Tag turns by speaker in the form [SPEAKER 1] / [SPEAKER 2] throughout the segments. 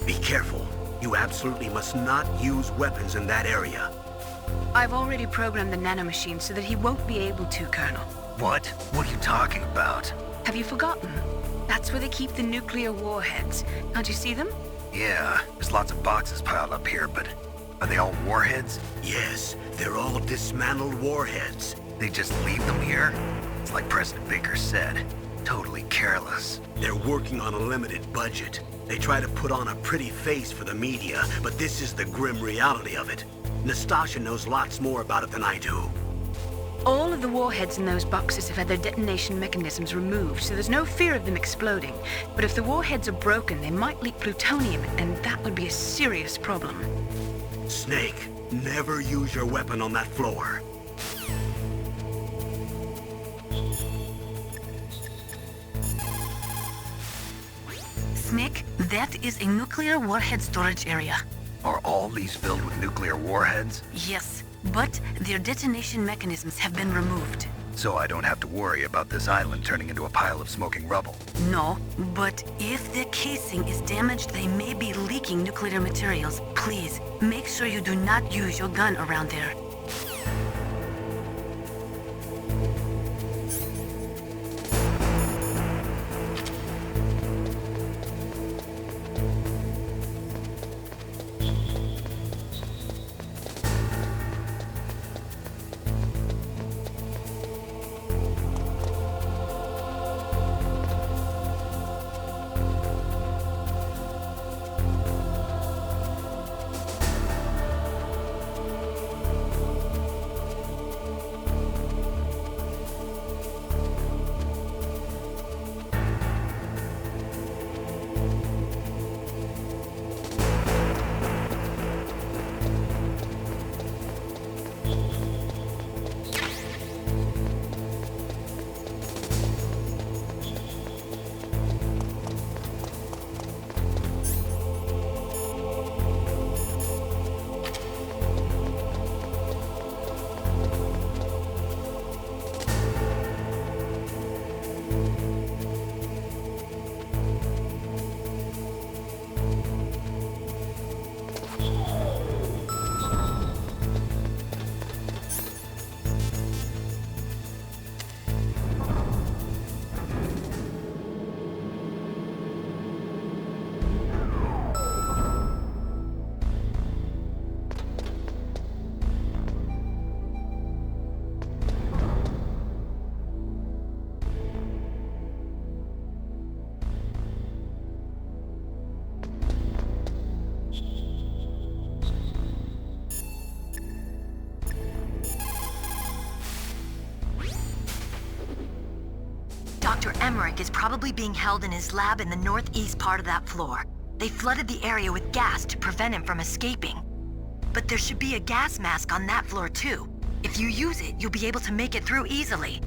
[SPEAKER 1] Be careful. You absolutely must not use weapons in that area.
[SPEAKER 2] I've already programmed the nanomachine so that he won't be able to, Colonel.
[SPEAKER 3] What? What are you talking about?
[SPEAKER 2] Have you forgotten? That's where they keep the nuclear warheads. Can't you see them?
[SPEAKER 3] Yeah, there's lots of boxes piled up here, but are they all warheads?
[SPEAKER 1] Yes, they're all dismantled warheads.
[SPEAKER 3] They just leave them here? It's like President Baker said. Totally careless.
[SPEAKER 1] They're working on a limited budget. They try to put on a pretty face for the media, but this is the grim reality of it. Nastasha knows lots more about it than I do.
[SPEAKER 2] All of the warheads in those boxes have had their detonation mechanisms removed, so there's no fear of them exploding. But if the warheads are broken, they might leak plutonium, and that would be a serious problem.
[SPEAKER 1] Snake, never use your weapon on that floor.
[SPEAKER 4] Snake, that is a nuclear warhead storage area.
[SPEAKER 3] Are all these filled with nuclear warheads?
[SPEAKER 4] Yes, but their detonation mechanisms have been removed.
[SPEAKER 3] So I don't have to worry about this island turning into a pile of smoking rubble.
[SPEAKER 4] No, but if the casing is damaged, they may be leaking nuclear materials. Please, make sure you do not use your gun around there.
[SPEAKER 5] Dr. Emmerich is probably being held in his lab in the northeast part of that floor. They flooded the area with gas to prevent him from escaping. But there should be a gas mask on that floor too. If you use it, you'll be able to make it through easily.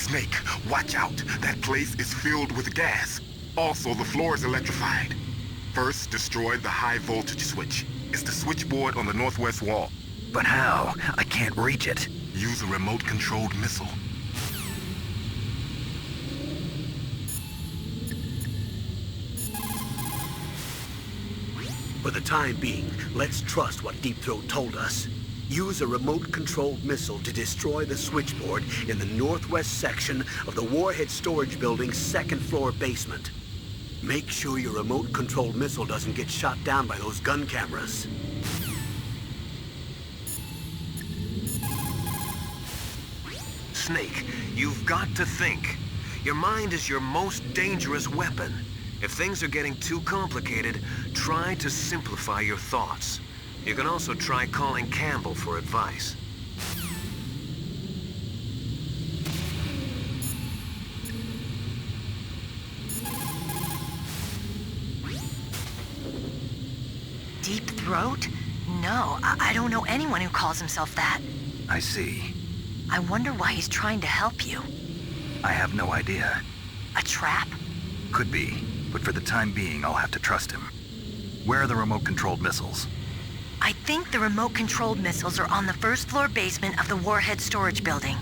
[SPEAKER 6] Snake, watch out. That place is filled with gas. Also, the floor is electrified. First, destroy the high voltage switch. It's the switchboard on the northwest wall.
[SPEAKER 3] But how? I can't reach it.
[SPEAKER 6] Use a remote-controlled missile.
[SPEAKER 1] For the time being, let's trust what Deep Throat told us. Use a remote-controlled missile to destroy the switchboard in the northwest section of the Warhead Storage Building's second-floor basement. Make sure your remote-controlled missile doesn't get shot down by those gun cameras.
[SPEAKER 7] Snake, you've got to think. Your mind is your most dangerous weapon.
[SPEAKER 3] If things are getting too complicated, try to simplify your thoughts. You can also try calling Campbell for advice.
[SPEAKER 5] Deep throat? No, I don't know anyone who calls himself that.
[SPEAKER 3] I see.
[SPEAKER 5] I wonder why he's trying to help you.
[SPEAKER 3] I have no idea.
[SPEAKER 5] A trap?
[SPEAKER 3] Could be, but for the time being, I'll have to trust him. Where are the remote-controlled missiles?
[SPEAKER 5] I think the remote-controlled missiles are on the first floor basement of the warhead storage building.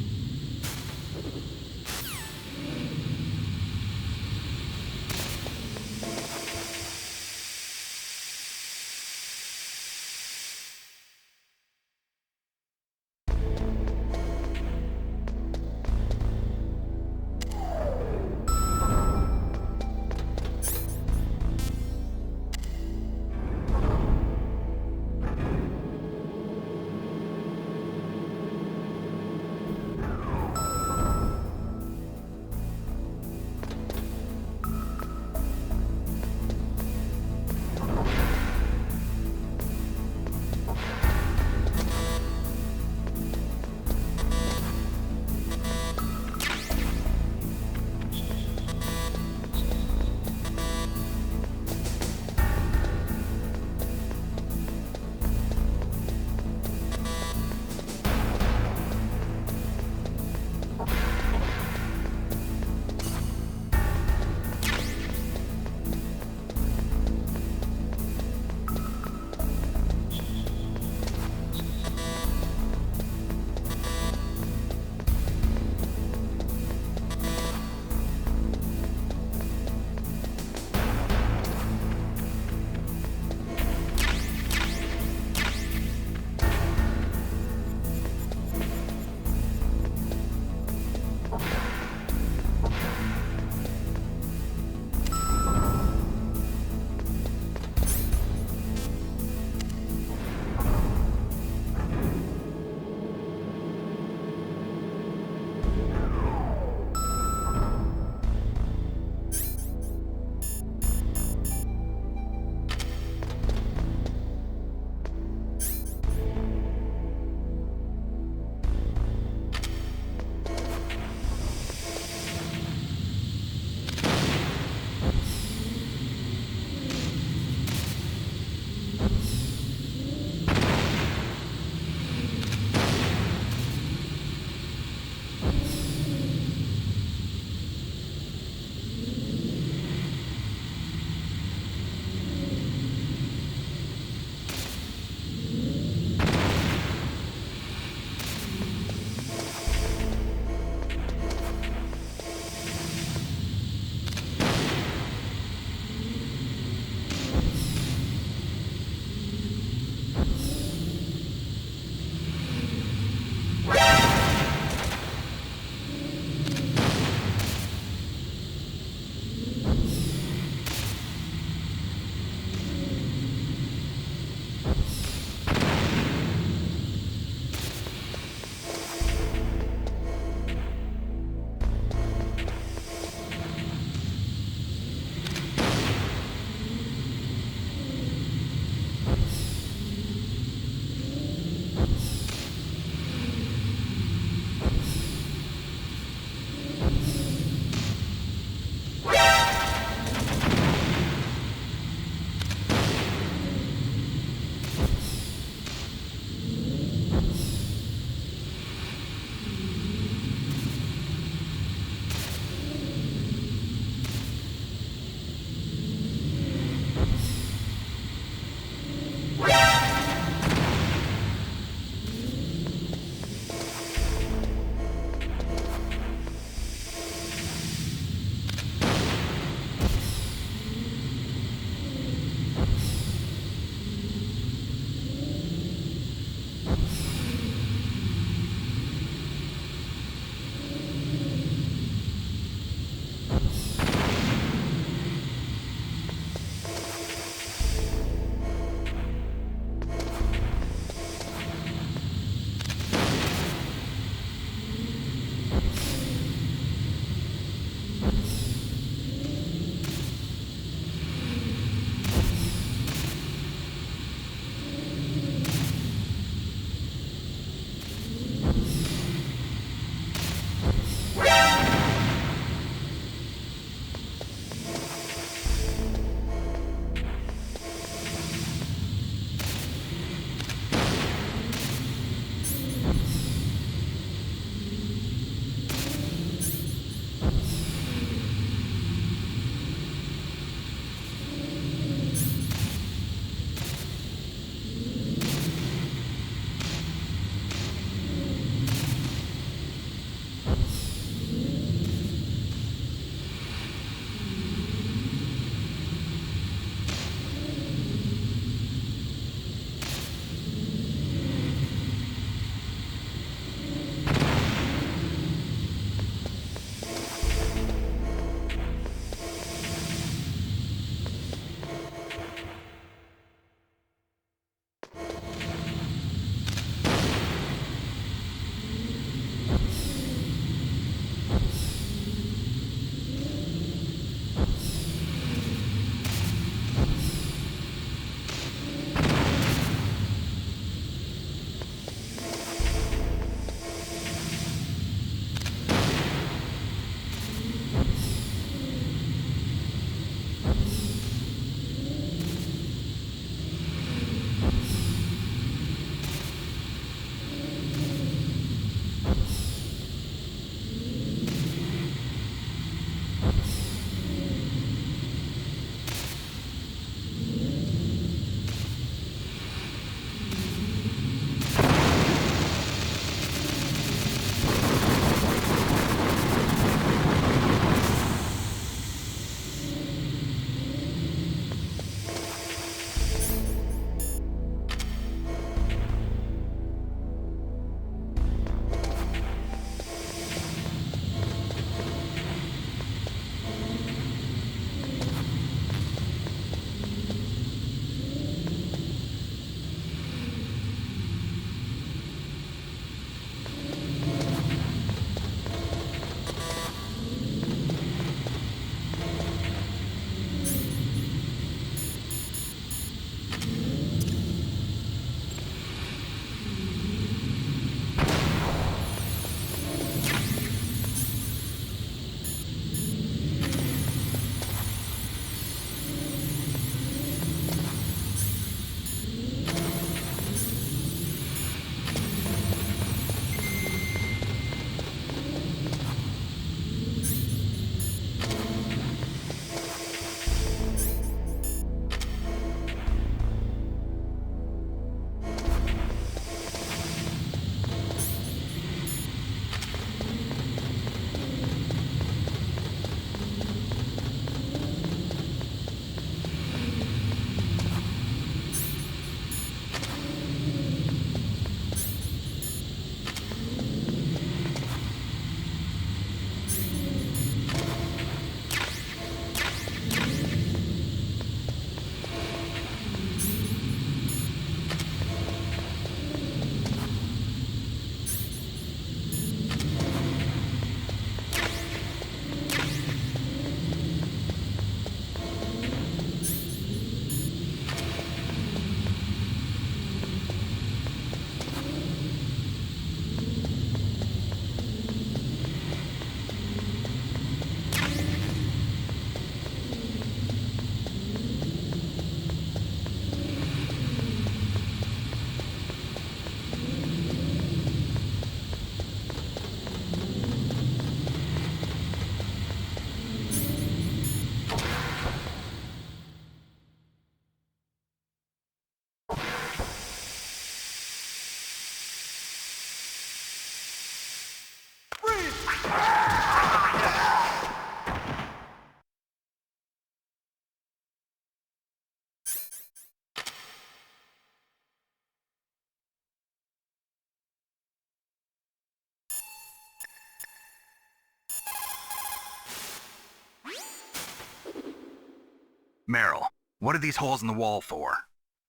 [SPEAKER 7] Meryl, what are these holes in the wall for?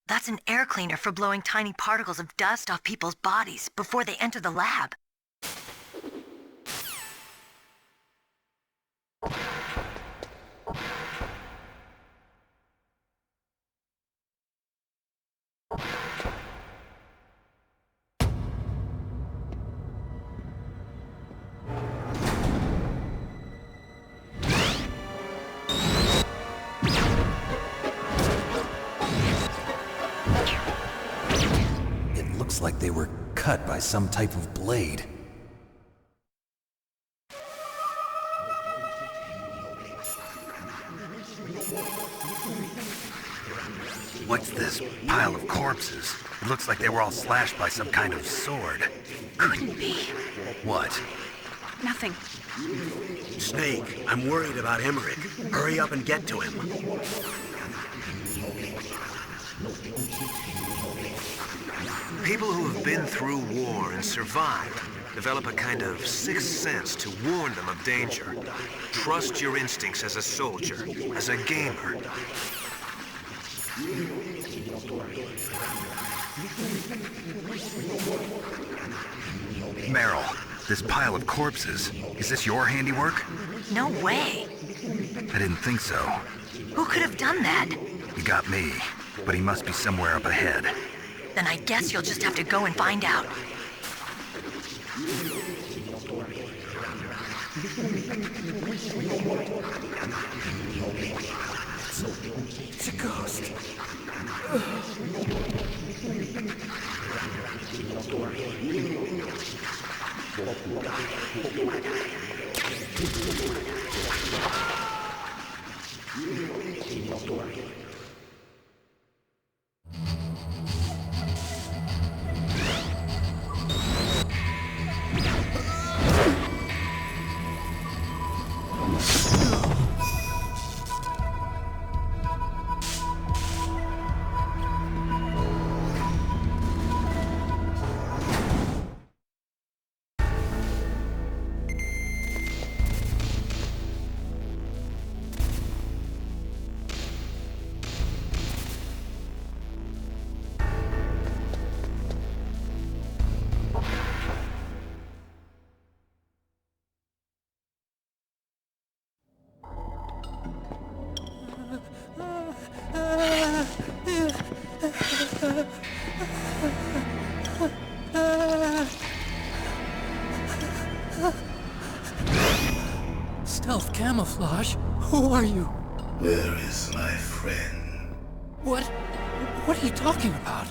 [SPEAKER 5] That's an air cleaner for blowing tiny particles of dust off people's bodies before they enter the lab.
[SPEAKER 8] Looks like they were cut by some type of blade.
[SPEAKER 7] What's this pile of corpses? It looks like they were all slashed by some kind of sword.
[SPEAKER 2] Couldn't be.
[SPEAKER 7] What?
[SPEAKER 2] Nothing.
[SPEAKER 1] Snake, I'm worried about Emmerich. Hurry up and get to him.
[SPEAKER 3] People who have been through war and survived develop a kind of sixth sense to warn them of danger. Trust your instincts as a soldier, as a gamer.
[SPEAKER 7] Meryl, this pile of corpses, is this your handiwork?
[SPEAKER 5] No way.
[SPEAKER 7] I didn't think so.
[SPEAKER 5] Who could have done that?
[SPEAKER 7] He got me, but he must be somewhere up ahead.
[SPEAKER 5] Then I guess you'll just have to go and find out.
[SPEAKER 8] It's a ghost.
[SPEAKER 9] Stealth camouflage? Who are you?
[SPEAKER 10] Where is my friend?
[SPEAKER 9] What are you talking about?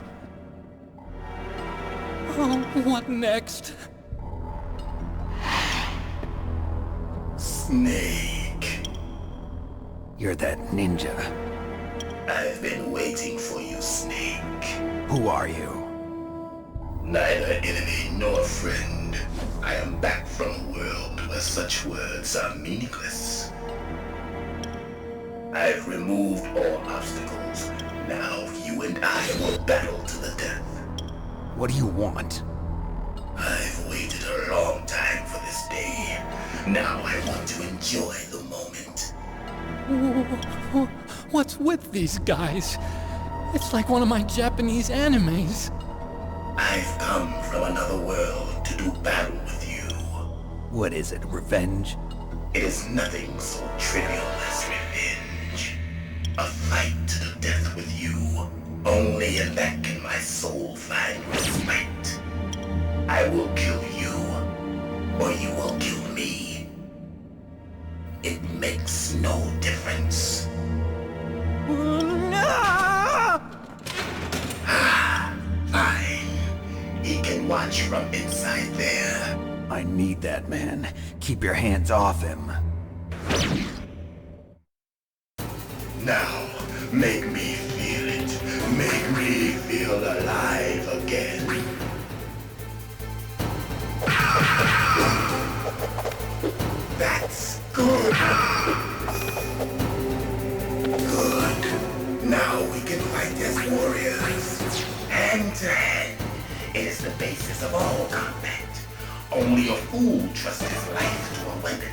[SPEAKER 9] Oh, what next?
[SPEAKER 10] Snake.
[SPEAKER 8] You're that ninja.
[SPEAKER 10] I've been waiting for you, Snake.
[SPEAKER 8] Who are you?
[SPEAKER 10] Neither enemy nor friend. I am back from a world where such words are meaningless. I've removed all obstacles. Now you and I will battle to the death.
[SPEAKER 8] What do you want?
[SPEAKER 10] I've waited a long time for this day. Now I want to enjoy the moment.
[SPEAKER 9] What's with these guys? It's like one of my Japanese animes.
[SPEAKER 10] I've come from another world to do battle with you.
[SPEAKER 8] What is it, revenge?
[SPEAKER 10] It is nothing so trivial as revenge. A fight to the death with you. Only in that can my soul find respite. I will kill you, or you will kill me. It makes no difference. Fine. He can watch from inside there.
[SPEAKER 8] I need that man. Keep your hands off him.
[SPEAKER 10] Now, make me feel it. Make me feel alive again. That's good. Good. Now we can fight as warriors. Hand to hand. It is the basis of all combat. Only a fool trusts his life to a weapon.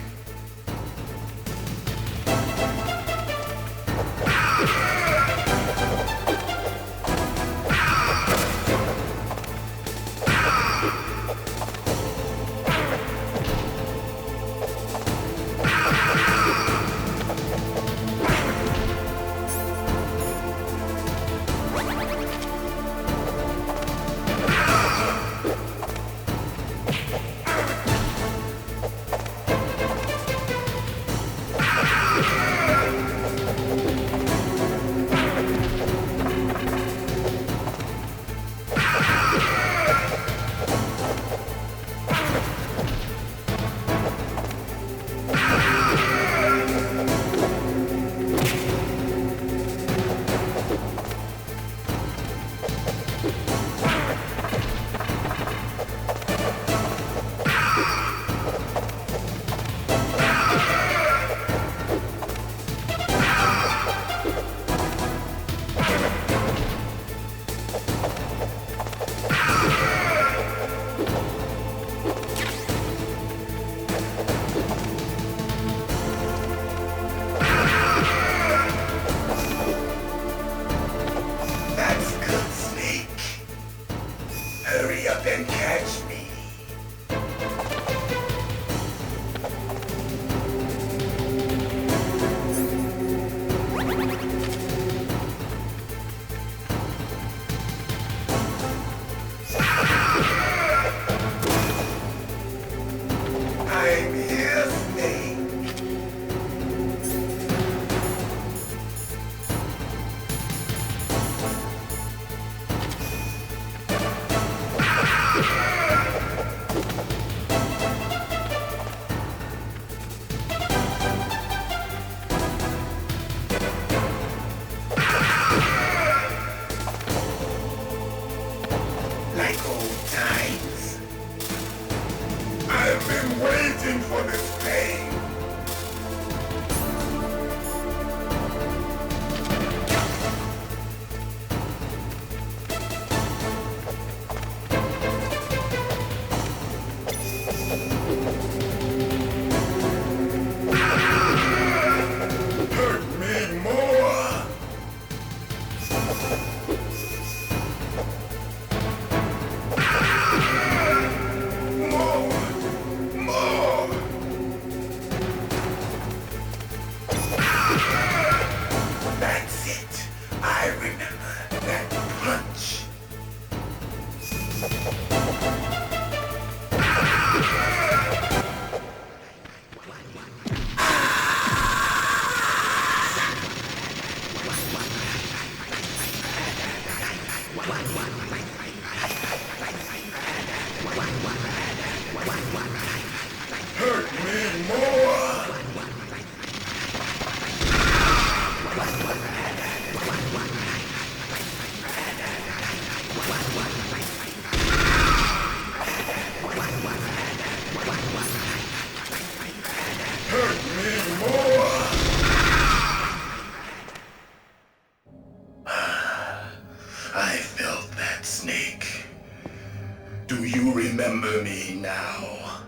[SPEAKER 10] remember me now?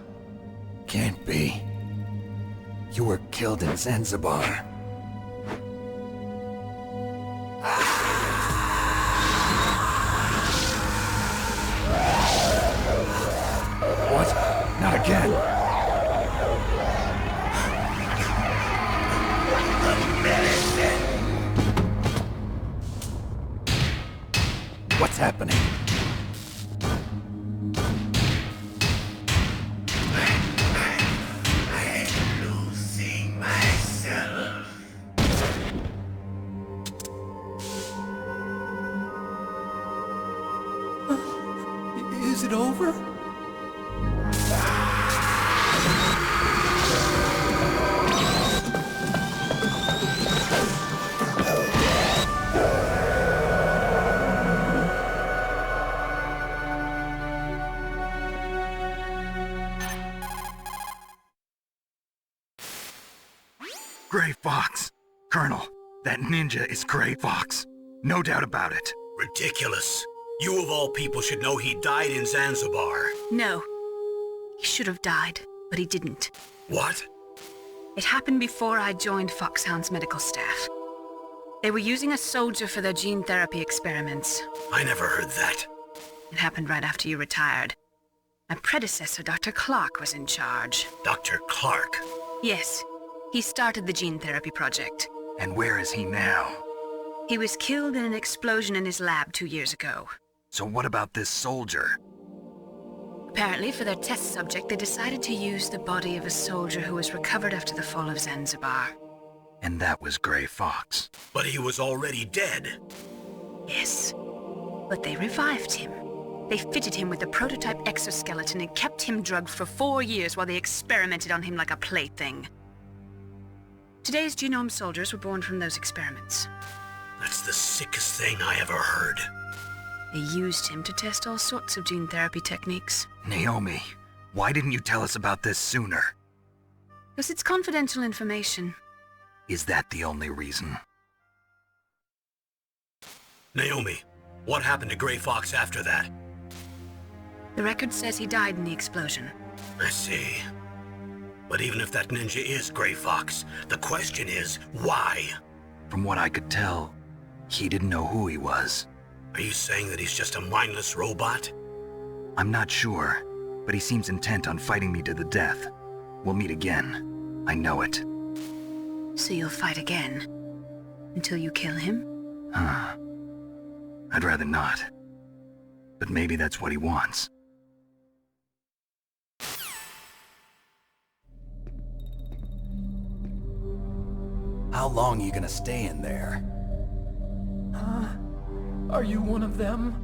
[SPEAKER 8] Can't be. You were killed in Zanzibar. What? Not again. What's happening?
[SPEAKER 10] I'm losing myself.
[SPEAKER 9] Is it over?
[SPEAKER 7] Gray Fox. Colonel, that ninja is Gray Fox. No doubt about it.
[SPEAKER 1] Ridiculous. You of all people should know he died in Zanzibar.
[SPEAKER 2] No. He should have died, but he didn't.
[SPEAKER 1] What?
[SPEAKER 2] It happened before I joined Foxhound's medical staff. They were using a soldier for their gene therapy experiments.
[SPEAKER 1] I never heard that.
[SPEAKER 2] It happened right after you retired. My predecessor, Dr. Clark, was in charge.
[SPEAKER 1] Dr. Clark?
[SPEAKER 2] Yes. He started the gene therapy project.
[SPEAKER 7] And where is he now?
[SPEAKER 2] He was killed in an explosion in his lab 2 years ago.
[SPEAKER 7] So what about this soldier?
[SPEAKER 2] Apparently, for their test subject, they decided to use the body of a soldier who was recovered after the fall of Zanzibar.
[SPEAKER 7] And that was Gray Fox.
[SPEAKER 1] But he was already dead.
[SPEAKER 2] Yes. But they revived him. They fitted him with a prototype exoskeleton and kept him drugged for 4 years while they experimented on him like a plaything. Today's genome soldiers were born from those experiments.
[SPEAKER 1] That's the sickest thing I ever heard.
[SPEAKER 2] They used him to test all sorts of gene therapy techniques.
[SPEAKER 7] Naomi, why didn't you tell us about this sooner?
[SPEAKER 2] Because it's confidential information.
[SPEAKER 7] Is that the only reason?
[SPEAKER 1] Naomi, what happened to Gray Fox after that?
[SPEAKER 2] The record says he died in the explosion.
[SPEAKER 1] I see. But even if that ninja is Gray Fox, the question is, why?
[SPEAKER 7] From what I could tell, he didn't know who he was.
[SPEAKER 1] Are you saying that he's just a mindless robot?
[SPEAKER 7] I'm not sure, but he seems intent on fighting me to the death. We'll meet again. I know it.
[SPEAKER 2] So you'll fight again? Until you kill him?
[SPEAKER 7] Huh. I'd rather not. But maybe that's what he wants.
[SPEAKER 8] How long are you gonna stay in there?
[SPEAKER 9] Are you one of them?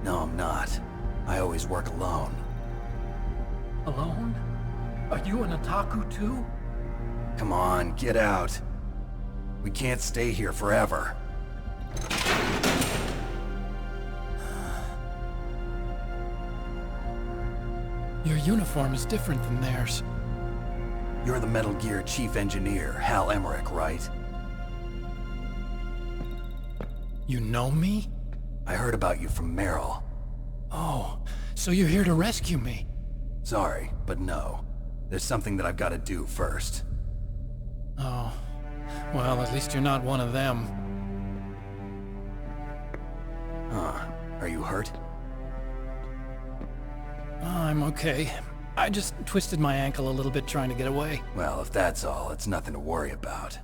[SPEAKER 8] No, I'm not. I always work alone.
[SPEAKER 9] Alone? Are you an otaku too?
[SPEAKER 8] Come on, get out. We can't stay here forever.
[SPEAKER 9] Your uniform is different than theirs.
[SPEAKER 8] You're the Metal Gear Chief Engineer, Hal Emmerich, right?
[SPEAKER 9] You know me?
[SPEAKER 8] I heard about you from Meryl.
[SPEAKER 9] Oh, so you're here to rescue me?
[SPEAKER 8] Sorry, but no. There's something that I've got to do first.
[SPEAKER 9] Oh, well, at least you're not one of them.
[SPEAKER 8] Huh. Are you hurt?
[SPEAKER 9] I'm okay. I just twisted my ankle a little bit trying to get away.
[SPEAKER 8] Well, if that's all, it's nothing to worry about.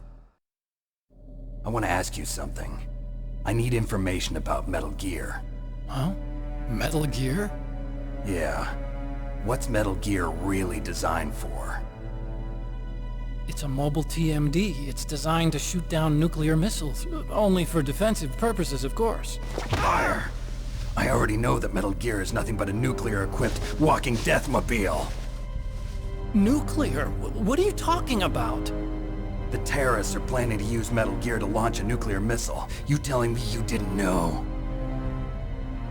[SPEAKER 8] I want to ask you something. I need information about Metal Gear.
[SPEAKER 9] Huh? Metal Gear?
[SPEAKER 8] Yeah. What's Metal Gear really designed for?
[SPEAKER 9] It's a mobile TMD. It's designed to shoot down nuclear missiles. Only for defensive purposes, of course.
[SPEAKER 8] Liar! I already know that Metal Gear is nothing but a nuclear-equipped walking deathmobile.
[SPEAKER 9] Nuclear? What are you talking about?
[SPEAKER 8] The terrorists are planning to use Metal Gear to launch a nuclear missile. You telling me you didn't know?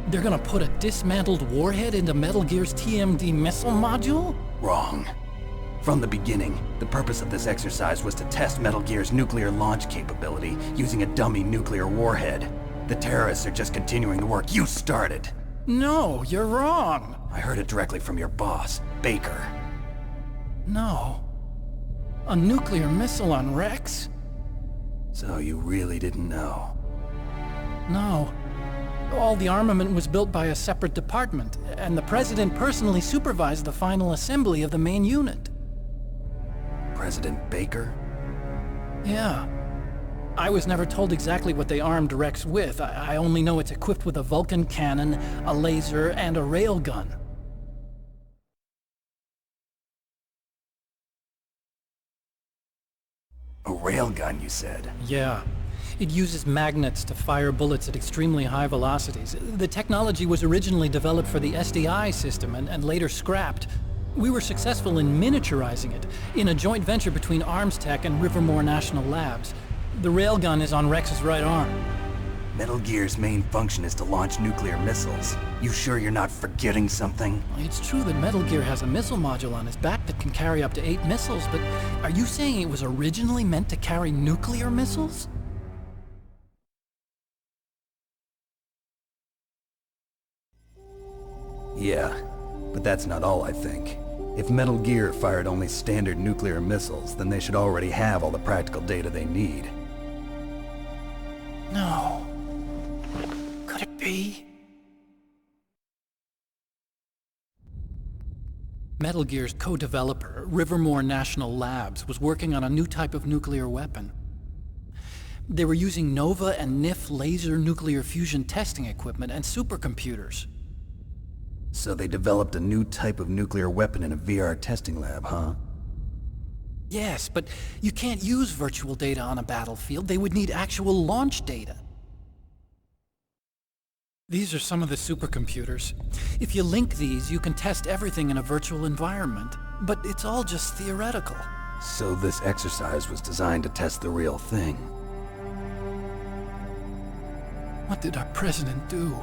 [SPEAKER 9] They're gonna put a dismantled warhead into Metal Gear's TMD missile module?
[SPEAKER 8] Wrong. From the beginning, the purpose of this exercise was to test Metal Gear's nuclear launch capability using a dummy nuclear warhead. The terrorists are just continuing the work you started.
[SPEAKER 9] No, you're wrong.
[SPEAKER 8] I heard it directly from your boss, Baker.
[SPEAKER 9] No. A nuclear missile on Rex?
[SPEAKER 8] So you really didn't know?
[SPEAKER 9] No. All the armament was built by a separate department, and the President personally supervised the final assembly of the main unit.
[SPEAKER 8] President Baker?
[SPEAKER 9] Yeah. I was never told exactly what they armed Rex with. I only know it's equipped with a Vulcan cannon, a laser, and a railgun.
[SPEAKER 8] A railgun, you said?
[SPEAKER 9] Yeah. It uses magnets to fire bullets at extremely high velocities. The technology was originally developed for the SDI system and later scrapped. We were successful in miniaturizing it, in a joint venture between Arms Tech and Rivermore National Labs. The railgun is on Rex's right arm.
[SPEAKER 8] Metal Gear's main function is to launch nuclear missiles. You sure you're not forgetting something?
[SPEAKER 9] It's true that Metal Gear has a missile module on his back that can carry up to 8 missiles, but are you saying it was originally meant to carry nuclear missiles?
[SPEAKER 8] Yeah, but that's not all I think. If Metal Gear fired only standard nuclear missiles, then they should already have all the practical data they need.
[SPEAKER 9] No. Could it be? Metal Gear's co-developer, Rivermore National Labs, was working on a new type of nuclear weapon. They were using NOVA and NIF laser nuclear fusion testing equipment and supercomputers.
[SPEAKER 8] So they developed a new type of nuclear weapon in a VR testing lab, huh?
[SPEAKER 9] Yes, but you can't use virtual data on a battlefield. They would need actual launch data. These are some of the supercomputers. If you link these, you can test everything in a virtual environment. But it's all just theoretical.
[SPEAKER 8] So this exercise was designed to test the real thing.
[SPEAKER 9] What did our president do?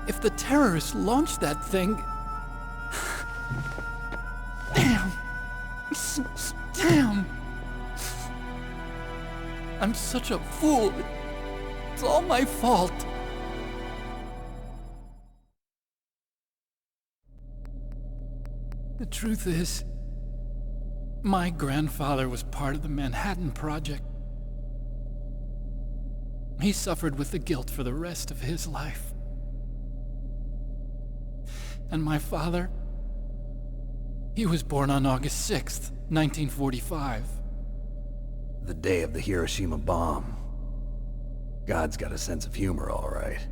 [SPEAKER 9] If the terrorists launched that thing... Damn! Damn! I'm such a fool. It's all my fault. The truth is, my grandfather was part of the Manhattan Project. He suffered with the guilt for the rest of his life. And my father, he was born on August 6th, 1945.
[SPEAKER 8] The day of the Hiroshima bomb. God's got a sense of humor, all right.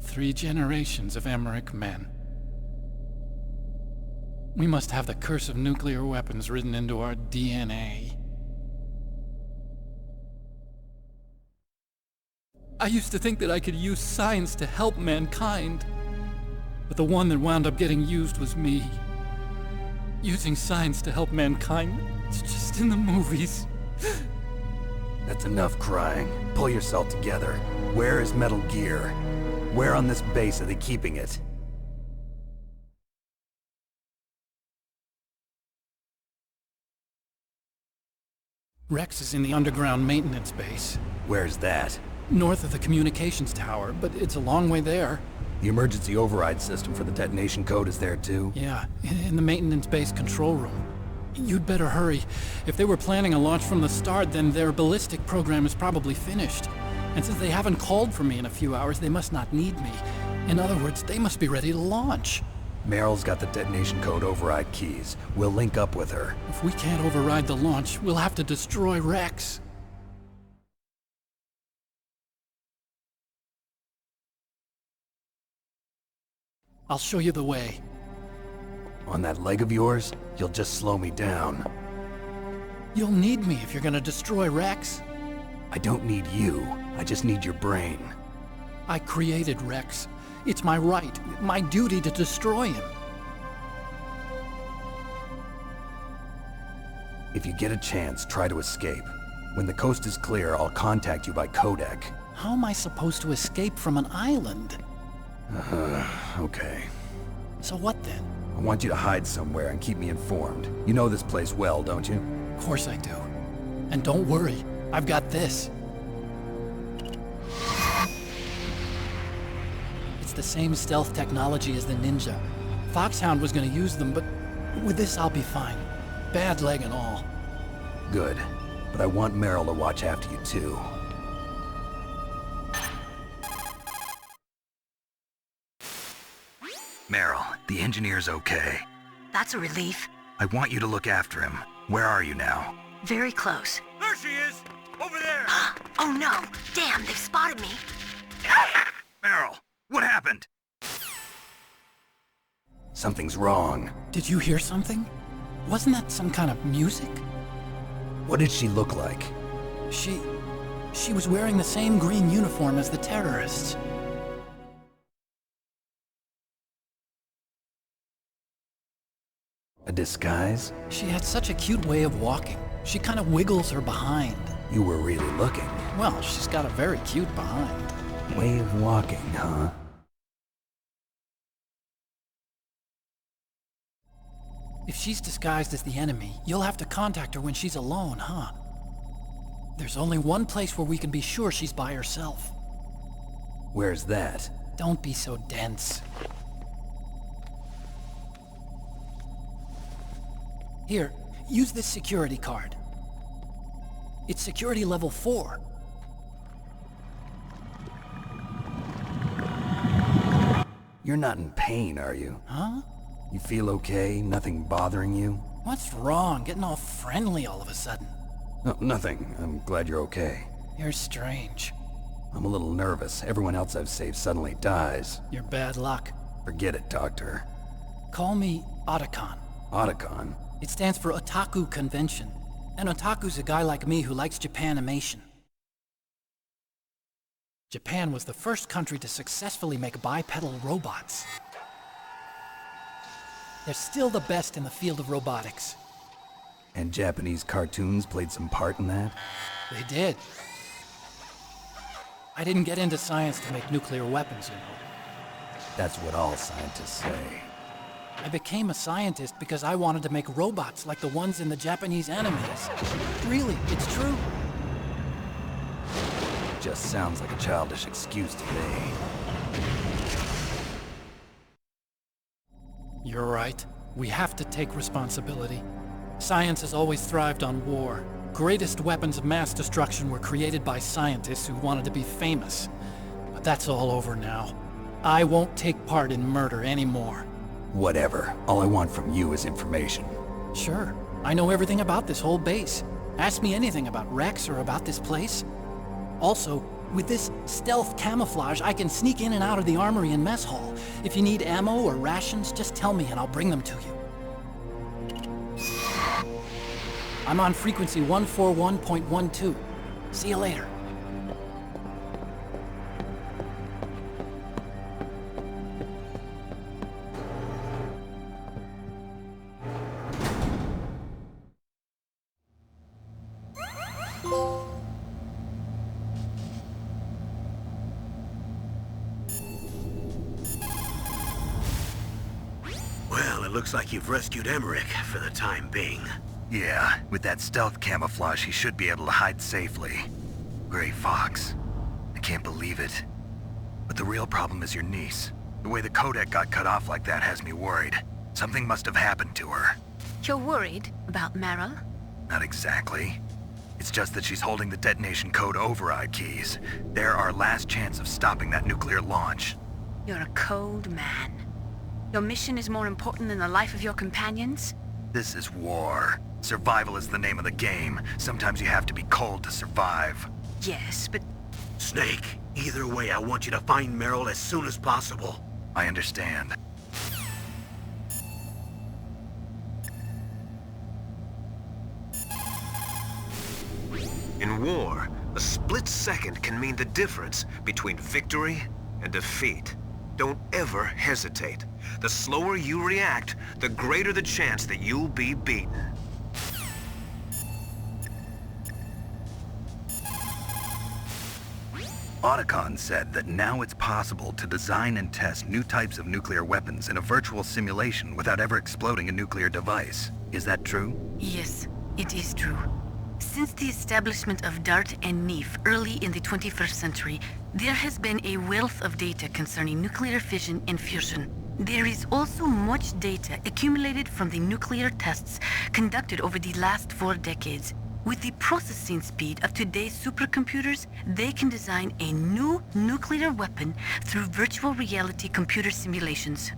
[SPEAKER 9] 3 generations of Emmerich men. We must have the curse of nuclear weapons written into our DNA. I used to think that I could use science to help mankind, but the one that wound up getting used was me. Using science to help mankind, it's just in the movies.
[SPEAKER 8] That's enough crying. Pull yourself together. Where is Metal Gear? Where on this base are they keeping it?
[SPEAKER 9] Rex is in the underground maintenance base.
[SPEAKER 8] Where's that?
[SPEAKER 9] North of the communications tower, but it's a long way there.
[SPEAKER 8] The emergency override system for the detonation code is there too?
[SPEAKER 9] Yeah, in the maintenance base control room. You'd better hurry. If they were planning a launch from the start, then their ballistic program is probably finished. And since they haven't called for me in a few hours, they must not need me. In other words, they must be ready to launch.
[SPEAKER 8] Meryl's got the detonation code override keys. We'll link up with her.
[SPEAKER 9] If we can't override the launch, we'll have to destroy Rex. I'll show you the way.
[SPEAKER 8] On that leg of yours, you'll just slow me down.
[SPEAKER 9] You'll need me if you're gonna destroy Rex.
[SPEAKER 8] I don't need you. I just need your brain.
[SPEAKER 9] I created Rex. It's my right, my duty to destroy him.
[SPEAKER 8] If you get a chance, try to escape. When the coast is clear, I'll contact you by codec.
[SPEAKER 9] How am I supposed to escape from an island?
[SPEAKER 8] Okay.
[SPEAKER 9] So what then?
[SPEAKER 8] I want you to hide somewhere and keep me informed. You know this place well, don't you?
[SPEAKER 9] Of course I do. And don't worry, I've got this. the same stealth technology as the Ninja. Foxhound was gonna use them, but with this I'll be fine. Bad leg and all.
[SPEAKER 8] Good. But I want Meryl to watch after you too.
[SPEAKER 7] Meryl, the engineer's okay.
[SPEAKER 5] That's a relief.
[SPEAKER 7] I want you to look after him. Where are you now?
[SPEAKER 5] Very close.
[SPEAKER 3] There she is! Over there!
[SPEAKER 5] Oh no! Damn, they've spotted me.
[SPEAKER 7] Meryl, what happened?
[SPEAKER 8] Something's wrong.
[SPEAKER 9] Did you hear something? Wasn't that some kind of music?
[SPEAKER 8] What did she look like?
[SPEAKER 9] She was wearing the same green uniform as the terrorists.
[SPEAKER 8] A disguise?
[SPEAKER 9] She had such a cute way of walking. She kind of wiggles her behind.
[SPEAKER 8] You were really looking.
[SPEAKER 9] Well, she's got a very cute behind.
[SPEAKER 8] Way of walking, huh?
[SPEAKER 9] If she's disguised as the enemy, you'll have to contact her when she's alone, huh? There's only one place where we can be sure she's by herself.
[SPEAKER 8] Where's that?
[SPEAKER 9] Don't be so dense. Here, use this security card. It's security level 4.
[SPEAKER 8] You're not in pain, are you?
[SPEAKER 9] Huh?
[SPEAKER 8] You feel okay? Nothing bothering you?
[SPEAKER 9] What's wrong? Getting all friendly all of a sudden.
[SPEAKER 8] No, nothing. I'm glad you're okay.
[SPEAKER 9] You're strange.
[SPEAKER 8] I'm a little nervous. Everyone else I've saved suddenly dies.
[SPEAKER 9] You're bad luck.
[SPEAKER 8] Forget it, Doctor.
[SPEAKER 9] Call me Otacon.
[SPEAKER 8] Otacon?
[SPEAKER 9] It stands for Otaku Convention. An otaku's a guy like me who likes Japanimation. Japan was the first country to successfully make bipedal robots. They're still the best in the field of robotics.
[SPEAKER 8] And Japanese cartoons played some part in that?
[SPEAKER 9] They did. I didn't get into science to make nuclear weapons, you know.
[SPEAKER 8] That's what all scientists say.
[SPEAKER 9] I became a scientist because I wanted to make robots like the ones in the Japanese animes. Really, it's true.
[SPEAKER 8] Just sounds like a childish excuse to me.
[SPEAKER 9] You're right. We have to take responsibility. Science has always thrived on war. Greatest weapons of mass destruction were created by scientists who wanted to be famous. But that's all over now. I won't take part in murder anymore.
[SPEAKER 8] Whatever. All I want from you is information.
[SPEAKER 9] Sure. I know everything about this whole base. Ask me anything about Rex or about this place. Also, with this stealth camouflage, I can sneak in and out of the armory and mess hall. If you need ammo or rations, just tell me and I'll bring them to you. I'm on frequency 141.12. See you later.
[SPEAKER 1] Well, it looks like you've rescued Emmerich for the time being.
[SPEAKER 7] Yeah, with that stealth camouflage, he should be able to hide safely. Gray Fox. I can't believe it. But the real problem is your niece. The way the codec got cut off like that has me worried. Something must have happened to her.
[SPEAKER 2] You're worried about Meryl?
[SPEAKER 7] Not exactly. It's just that she's holding the detonation code override keys. They're our last chance of stopping that nuclear launch.
[SPEAKER 2] You're a cold man. Your mission is more important than the life of your companions?
[SPEAKER 7] This is war. Survival is the name of the game. Sometimes you have to be cold to survive.
[SPEAKER 2] Yes, but...
[SPEAKER 1] Snake, either way, I want you to find Meryl as soon as possible.
[SPEAKER 7] I understand.
[SPEAKER 3] In war, a split second can mean the difference between victory and defeat. Don't ever hesitate. The slower you react, the greater the chance that you'll be beaten.
[SPEAKER 7] Otacon said that now it's possible to design and test new types of nuclear weapons in a virtual simulation without ever exploding a nuclear device. Is that true?
[SPEAKER 4] Yes, it is true. Since the establishment of DART and NIF early in the 21st century, There has been a wealth of data concerning nuclear fission and fusion. There is also much data accumulated from the nuclear tests conducted over the last 4 decades. With the processing speed of today's supercomputers, they can design a new nuclear weapon through virtual reality computer simulations.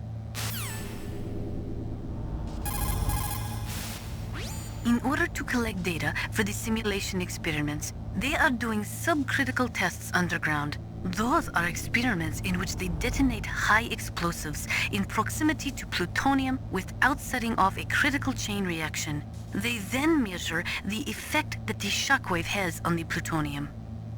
[SPEAKER 4] In order to collect data for the simulation experiments, they are doing subcritical tests underground. Those are experiments in which they detonate high explosives in proximity to plutonium without setting off a critical chain reaction. They then measure the effect that the shockwave has on the plutonium.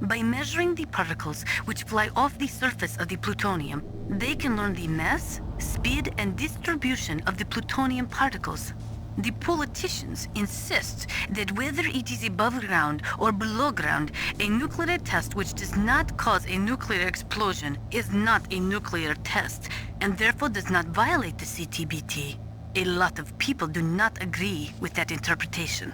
[SPEAKER 4] By measuring the particles which fly off the surface of the plutonium, they can learn the mass, speed, and distribution of the plutonium particles. The politicians insist that whether it is above ground or below ground, a nuclear test which does not cause a nuclear explosion is not a nuclear test, and therefore does not violate the CTBT. A lot of people do not agree with that interpretation.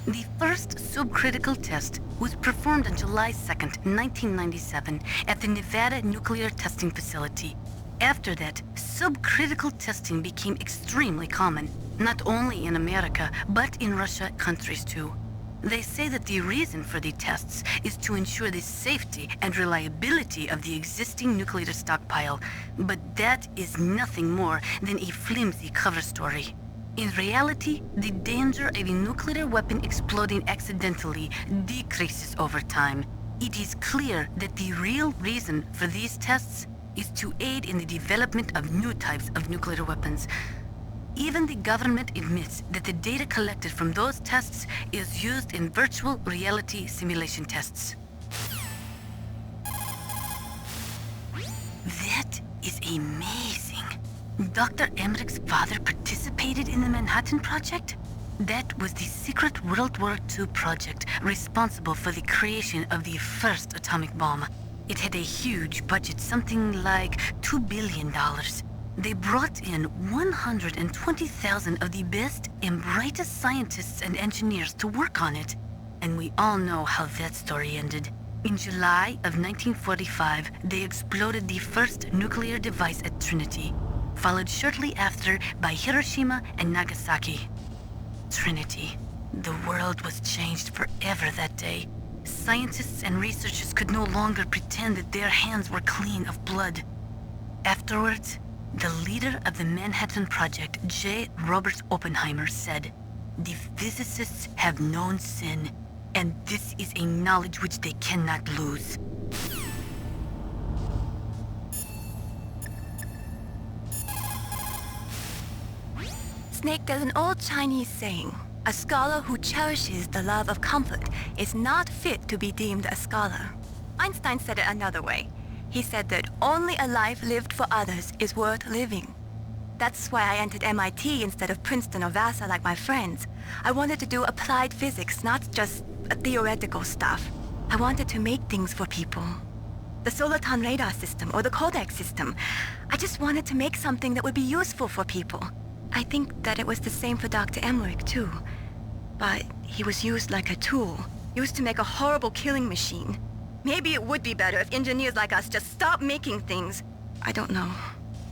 [SPEAKER 4] The first subcritical test was performed on July 2nd, 1997, at the Nevada Nuclear Testing Facility. After that, subcritical testing became extremely common, not only in America, but in Russia countries too. They say that the reason for the tests is to ensure the safety and reliability of the existing nuclear stockpile, but that is nothing more than a flimsy cover story. In reality, the danger of a nuclear weapon exploding accidentally decreases over time. It is clear that the real reason for these tests is to aid in the development of new types of nuclear weapons. Even the government admits that the data collected from those tests is used in virtual reality simulation tests. That is amazing. Dr. Emmerich's father participated in the Manhattan Project? That was the secret World War II project responsible for the creation of the first atomic bomb. It had a huge budget, something like $2 billion. They brought in 120,000 of the best and brightest scientists and engineers to work on it. And we all know how that story ended. In July of 1945, they exploded the first nuclear device at Trinity, followed shortly after by Hiroshima and Nagasaki. Trinity. The world was changed forever that day. Scientists and researchers could no longer pretend that their hands were clean of blood. Afterwards, the leader of the Manhattan Project, J. Robert Oppenheimer, said, "The physicists have known sin, and this is a knowledge which they cannot lose."
[SPEAKER 5] Snake, there's an old Chinese saying, "A scholar who cherishes the love of comfort is not fit to be deemed a scholar." Einstein said it another way. He said that only a life lived for others is worth living. That's why I entered MIT instead of Princeton or Vassar like my friends. I wanted to do applied physics, not just theoretical stuff. I wanted to make things for people. The Soliton radar system or the Kodak system. I just wanted to make something that would be useful for people. I think that it was the same for Dr. Emmerich too. But he was used like a tool, used to make a horrible killing machine. Maybe it would be better if engineers like us just stopped making things. I don't know.